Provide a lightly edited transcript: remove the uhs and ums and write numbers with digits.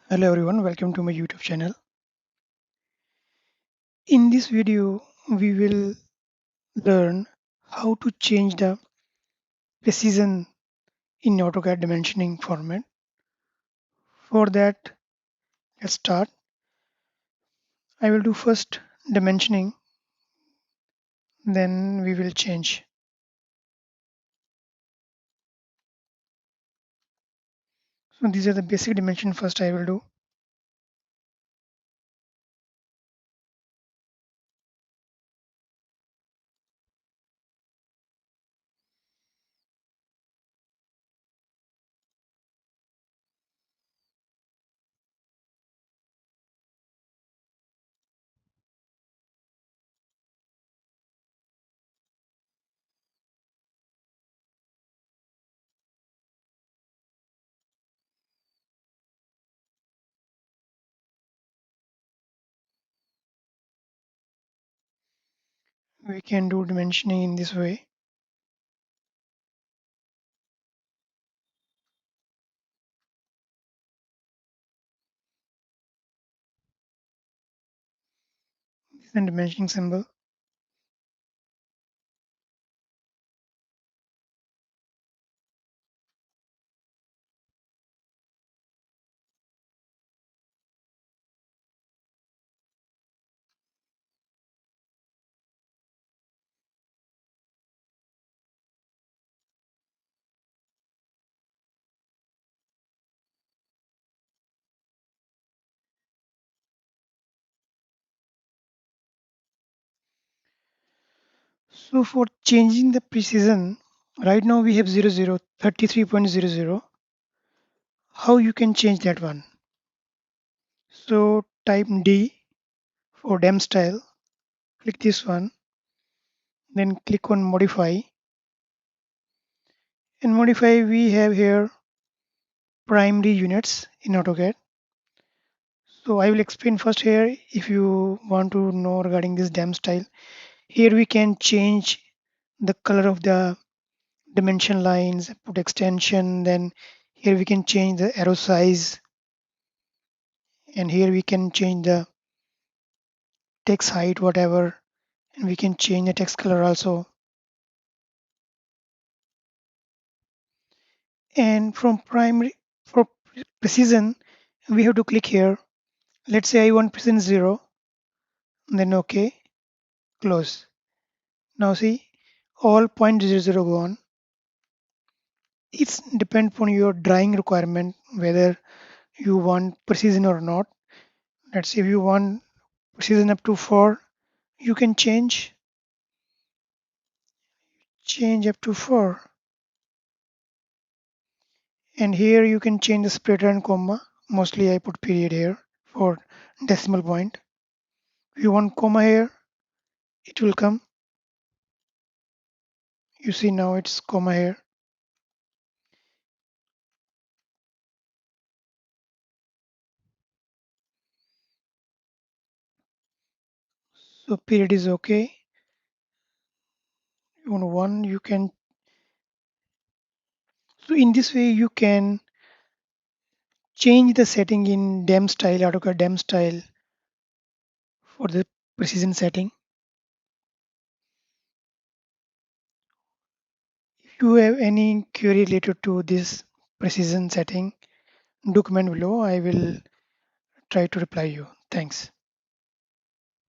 Hello everyone, welcome to my YouTube channel. In this video, we will learn how to change the precision in AutoCAD dimensioning format. For that, let's start. I will do first dimensioning, then we will change. So these are the basic dimension first I will do. We can do dimensioning in this way. This is the dimensioning symbol. So for changing the precision, right now we have 33.00. How you can change that one? So type D for dem style, click this one, then click on modify. In modify, we have here primary units in AutoCAD. So I will explain first here if you want to know regarding this dem style. Here we can change the color of the dimension lines, put extension, then here we can change the arrow size, and here we can change the text height, whatever, and we can change the text color also. And from primary for precision, we have to click here. Let's say I want precision 0, then OK, close. Now see, all 0.00 gone. It's depend upon your drawing requirement whether you want precision or not. Let's say if you want precision up to 4, you can change up to 4. And here you can change the separator and comma. Mostly I put period here for decimal point. If you want comma here, it will come. You see now it's comma here. So period is okay. You want one, you can. So in this way you can change the setting in dem style, AutoCAD dem style for the precision setting. If you have any query related to this precision setting, do comment below. I will try to reply you. Thanks.